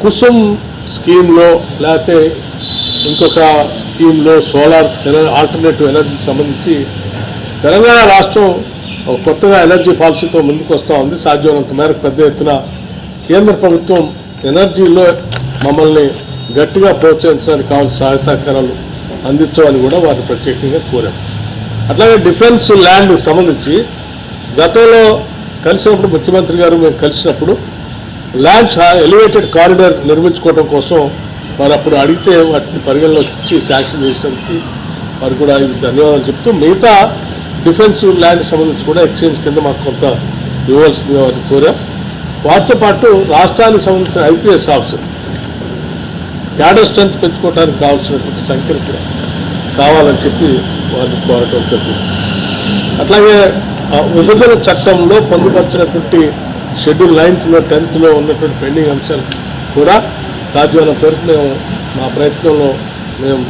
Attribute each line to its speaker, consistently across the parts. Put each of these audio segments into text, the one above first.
Speaker 1: కుసుమ్ స్కీమ్లో లేకపోతే ఇంకొక స్కీమ్లో సోలార్ ఆల్టర్నేటివ్ ఎనర్జీకి సంబంధించి తెలంగాణ రాష్ట్రం కొత్తగా ఎనర్జీ పాలసీతో ముందుకు వస్తూ ఉంది. సాధ్యమైనంత మేరకు పెద్ద ఎత్తున కేంద్ర ప్రభుత్వం ఎనర్జీలో మమ్మల్ని గట్టిగా ప్రోత్సహించడానికి కావాల్సిన సహాయ సహకారాలు అందించమని కూడా వారిని ప్రత్యేకంగా కోరాం. అట్లాగే డిఫెన్స్ ల్యాండ్ సంబంధించి గతంలో కలిసినప్పుడు ముఖ్యమంత్రి గారు మేము కలిసినప్పుడు ల్యాండ్ ఎలివేటెడ్ కారిడార్ నిర్మించుకోవడం కోసం వారు అప్పుడు అడిగితే వాటిని పరిగణలోకి ఇచ్చి శాంక్షన్ చేసినందుకు వారు కూడా ధన్యవాదాలు చెప్తూ మిగతా డిఫెన్స్ ల్యాండ్ సంబంధించి కూడా ఎక్స్చేంజ్ కింద మాకు కొంత ఇవ్వాల్సిందిగా వారిని కోరాం. వాటితో పాటు రాష్ట్రానికి సంబంధించిన ఐపీఎస్ ఆఫీసర్ క్యాడర్ స్ట్రెంత్ పెంచుకోవడానికి కావాల్సినటువంటి సంఖ్యను కూడా కావాలని చెప్పి వారిని కోరటం జరిగింది. అట్లాగే విభజన చట్టంలో పొందుపరిచినటువంటి షెడ్యూల్ 9th, 10th ఉన్నటువంటి పెండింగ్ అంశాలు కూడా సాధ్యమైనంత వరకు మేము మా ప్రయత్నంలో మేము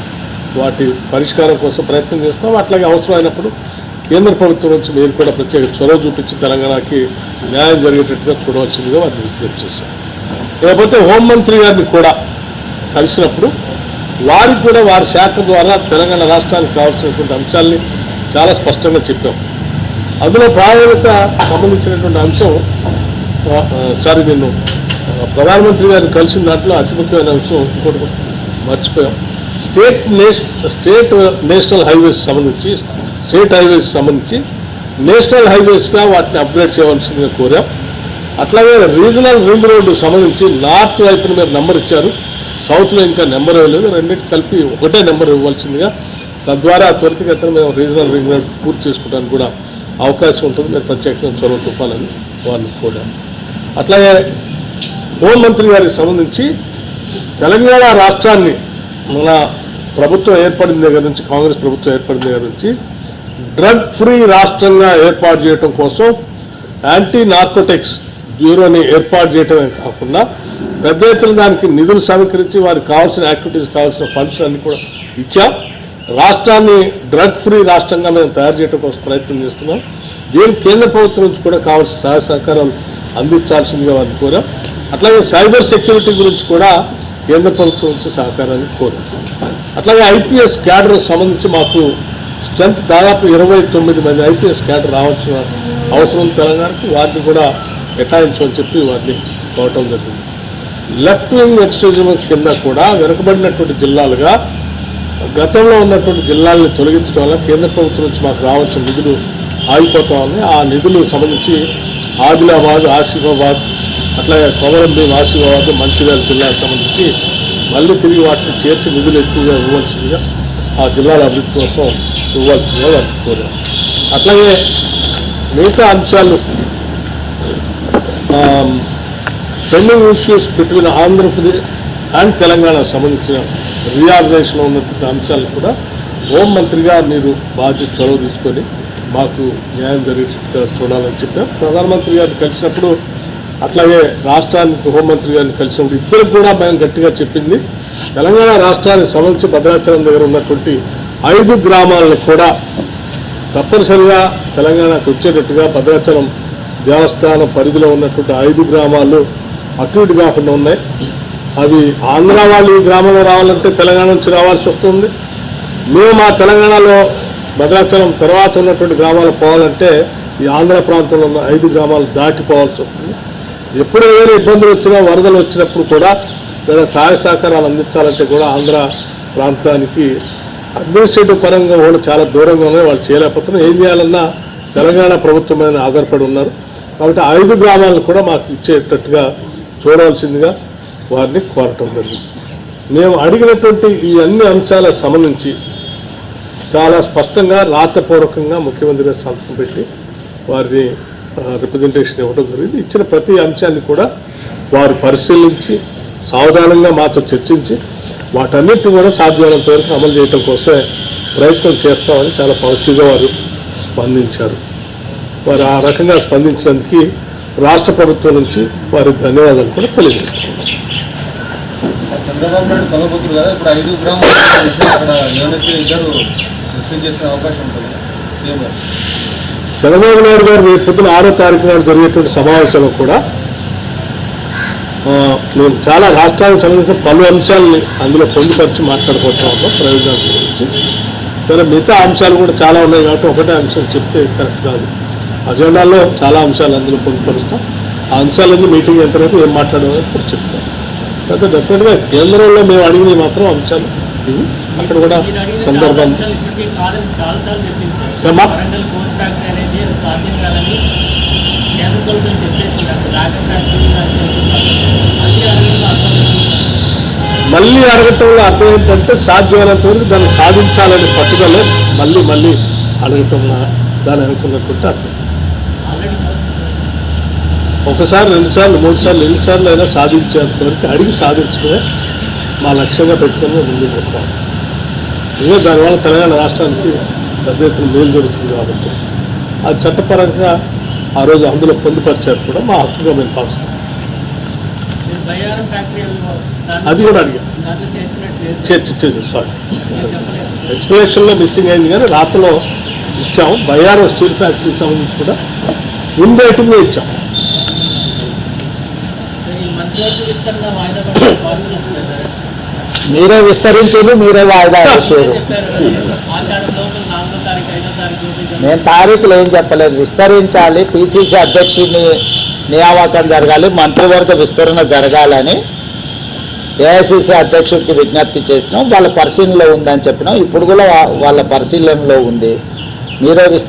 Speaker 1: వాటి పరిష్కారం కోసం ప్రయత్నం చేస్తాం. అట్లాగే అవసరమైనప్పుడు కేంద్ర ప్రభుత్వం నుంచి మీరు కూడా ప్రత్యేక చొరవ చూపించి తెలంగాణకి న్యాయం జరిగేటట్టుగా చూడవలసిందిగా వారిని విజ్ఞప్తి చేశాం. లేకపోతే హోంమంత్రి గారిని కూడా కలిసినప్పుడు వారికి కూడా వారి శాఖ ద్వారా తెలంగాణ రాష్ట్రానికి కావాల్సినటువంటి అంశాలని చాలా స్పష్టంగా చెప్పాం. అందులో ప్రాధాన్యత సంబంధించినటువంటి అంశం నేను ప్రధానమంత్రి గారిని కలిసిన దాంట్లో అతి ముఖ్యమైన అంశం ఇంకోటి మర్చిపోయాం. స్టేట్ నేషనల్ హైవేస్ సంబంధించి స్టేట్ హైవేస్ సంబంధించి నేషనల్ హైవేస్గా వాటిని అప్గ్రేడ్ చేయవలసిందిగా కోరాం. అట్లాగే రీజనల్ రింగ్ రోడ్డు సంబంధించి నార్త్ వైపున మీరు నెంబర్ ఇచ్చారు, సౌత్లో ఇంకా నెంబర్ ఇవ్వలేదు. రెండింటి కలిపి ఒకటే నెంబర్ ఇవ్వాల్సిందిగా, తద్వారా త్వరితగతిన మేము రీజనల్ రింగ్ రోడ్ పూర్తి చేసుకోవడానికి కూడా అవకాశం ఉంటుంది. మీరు ప్రత్యేకంగా చొరవ చూపాలని వారిని కోరాం. అట్లాగే హోంమంత్రి గారికి సంబంధించి తెలంగాణ రాష్ట్రాన్ని మన ప్రభుత్వం ఏర్పడిన దగ్గర నుంచి, కాంగ్రెస్ ప్రభుత్వం ఏర్పడిన దగ్గర నుంచి డ్రగ్ ఫ్రీ రాష్ట్రంగా ఏర్పాటు చేయడం కోసం యాంటీ నార్కోటిక్స్ బ్యూరోని ఏర్పాటు చేయడమే కాకుండా పెద్ద ఎత్తున దానికి నిధులు సమీకరించి వారికి కావాల్సిన యాక్టివిటీస్ కావాల్సిన ఫండ్స్ అన్ని కూడా ఇచ్చాం. రాష్ట్రాన్ని డ్రగ్ ఫ్రీ రాష్ట్రంగా మేము తయారు చేయడం కోసం ప్రయత్నం చేస్తున్నాం. దీనికి కేంద్ర ప్రభుత్వం నుంచి కూడా కావాల్సిన సహాయ సహకారాలు అందించాల్సిందిగా వారిని కోరాం. అట్లాగే సైబర్ సెక్యూరిటీ గురించి కూడా కేంద్ర ప్రభుత్వం నుంచి సహకారాన్ని కోరాం. అట్లాగే ఐపీఎస్ క్యాడర్ సంబంధించి మాకు స్ట్రెంత్ దాదాపు 29 మంది ఐపీఎస్ క్యాడర్ రావాల్సిన అవసరం తెలంగాణకి, వాటిని కూడా కేటాయించమని చెప్పి వారిని కోరటం జరిగింది. లెఫ్ట్ వింగ్ ఎక్స్ట్రీమిజం కింద కూడా వెనుకబడినటువంటి జిల్లాలుగా గతంలో ఉన్నటువంటి జిల్లాలను తొలగించడం వల్ల కేంద్ర ప్రభుత్వం నుంచి మాకు రావాల్సిన నిధులు ఆగిపోతా ఉన్నాయి. ఆ నిధులు సంబంధించి ఆదిలాబాద్, ఆసిఫాబాద్, అట్లాగే కొమరంభీం, ఆసిఫాబాద్, మంచిర్యాల జిల్లాకు సంబంధించి మళ్ళీ తిరిగి వాటిని చేర్చి నిధులు ఎక్కువగా ఇవ్వాల్సిందిగా, ఆ జిల్లాల అభివృద్ధి కోసం ఇవ్వాల్సిందిగా వారికి కోరాం. అట్లాగే మిగతా అంశాలు pending issues between Andhra Pradesh and Telangana సంబంధించిన రీఆర్గనైజేషన్లో ఉన్నటువంటి అంశాలను కూడా హోంమంత్రిగా మీరు బాధ్యత చొరవ తీసుకొని మాకు న్యాయం జరిగేట్టుగా చూడాలని చెప్పాం. ప్రధానమంత్రి గారిని కలిసినప్పుడు, అట్లాగే రాష్ట్రానికి హోంమంత్రి గారిని కలిసినప్పుడు ఇద్దరికి కూడా మేము గట్టిగా చెప్పింది, తెలంగాణ రాష్ట్రానికి సంబంధించి భద్రాచలం దగ్గర ఉన్నటువంటి 5 గ్రామాలను కూడా తప్పనిసరిగా తెలంగాణకు వచ్చేటట్టుగా భద్రాచలం దేవస్థానం పరిధిలో ఉన్నటువంటి 5 గ్రామాలు అటు ఇటు కాకుండా ఉన్నాయి. అవి ఆంధ్ర వాళ్ళు ఈ గ్రామంలో రావాలంటే తెలంగాణ నుంచి రావాల్సి వస్తుంది. మేము మా తెలంగాణలో భద్రాచలం తర్వాత ఉన్నటువంటి గ్రామాలు పోవాలంటే ఈ ఆంధ్ర ప్రాంతంలో ఉన్న 5 గ్రామాలు దాటిపోవాల్సి వస్తుంది. ఎప్పుడు ఏదైనా ఇబ్బందులు వచ్చినా, వరదలు వచ్చినప్పుడు కూడా లేదా సహాయ సహకారాలు అందించాలంటే కూడా ఆంధ్ర ప్రాంతానికి అడ్మినిస్ట్రేటివ్ పరంగా వాళ్ళు చాలా దూరంగా ఉన్నాయి, వాళ్ళు చేయలేకపోతున్నారు. ఏం చేయాలన్నా తెలంగాణ ప్రభుత్వం మీద ఆధారపడి ఉన్నారు. కాబట్టి 5 గ్రామాలను కూడా మాకు ఇచ్చేటట్టుగా చూడవలసిందిగా వారిని కోరటం జరిగింది. మేము అడిగినటువంటి ఈ అన్ని అంశాలకు సంబంధించి చాలా స్పష్టంగా రాతపూర్వకంగా ముఖ్యమంత్రి గారు సంతకం పెట్టి వారిని రిప్రజెంటేషన్ ఇవ్వడం జరిగింది. ఇచ్చిన ప్రతి అంశాన్ని కూడా వారు పరిశీలించి సావధానంగా మాతో చర్చించి వాటన్నిటిని కూడా సాధ్యమైనంత వరకు అమలు చేయడం కోసమే ప్రయత్నం చేస్తామని చాలా పాజిటివ్గా వారు స్పందించారు. వారు ఆ రకంగా స్పందించినందుకు రాష్ట్ర ప్రభుత్వం నుంచి వారి ధన్యవాదాలు కూడా తెలియజేస్తున్నారు.
Speaker 2: చంద్రబాబు నాయుడు కలబోతున్నారు కదా, ఇప్పుడు 5 గ్రామాలు అక్కడ ఎవరైతే ఇద్దరు విషయం చేసిన అవకాశం ఉంటుంది.
Speaker 1: చంద్రబాబు నాయుడు గారు రేపు పొద్దున 6వ తారీఖు నాడు జరిగేటువంటి సమావేశంలో కూడా మేము చాలా రాష్ట్రాలకు సంబంధించిన పలు అంశాలని అందులో పొందుపరిచి మాట్లాడుకుంటా ఉన్నాం ప్రయోజనాల గురించి. సరే, మిగతా అంశాలు కూడా చాలా ఉన్నాయి కాబట్టి ఒకటే అంశం చెప్తే కరెక్ట్ కాదు. అజెండాలో చాలా అంశాలు అందులో పొందుపరుస్తాం. ఆ అంశాలన్నీ మీటింగ్ అయిన తర్వాత ఏం మాట్లాడాలని కూడా చెప్తాం. అయితే డెఫినెట్గా కేంద్రంలో మేము అడిగినవి మాత్రం అంశాలు ఇవి. అక్కడ కూడా సందర్భం మళ్ళీ అడగటంలో అర్థం ఏంటంటే సాధ్యమైనంత వరకు దాన్ని సాధించాలని పట్టుదలే మళ్ళీ మళ్ళీ అడగటం దాన్ని అనుకున్నట్టు అర్థం. ఒకసారి, 2 సార్లు, 3 సార్లు, ఎన్నిసార్లు అయినా సాధించేంత వరకు అడిగి సాధించుకునే మా లక్ష్యంగా పెట్టుకుని ముందుకు వస్తాం. ఇంకా దానివల్ల తెలంగాణ రాష్ట్రానికి పెద్ద ఎత్తున మేలు జరుగుతుంది కాబట్టి అది చట్టపరంగా ఆ రోజు అందులో పొందుపరిచారు కూడా మా హక్కుగా మేము భావిస్తాం. అది కూడా అడిగాం, చేర్చి సారీ ఎక్స్ప్లెనేషన్లో మిస్సింగ్ అయింది కానీ రాతలో ఇచ్చాము. బయ్యారం స్టీల్ ఫ్యాక్టరీకి సంబంధించి కూడా ఇన్ రైటింగ్గా ఇచ్చాము.
Speaker 3: మీరే విస్తరించారు, మీరే వాయిదా వేసారు. నేను తారీఖులు ఏం చెప్పలేదు. విస్తరించాలి, పిసిసి అధ్యక్షుడిని నియామకం జరగాలి, మంత్రివర్గ విస్తరణ జరగాలని ఏఐసిసి అధ్యక్షుడికి విజ్ఞప్తి చేసినాం. వాళ్ళ పరిశీలనలో ఉందని చెప్పినాం. ఇప్పుడు కూడా వాళ్ళ పరిశీలనలో ఉంది. మీరే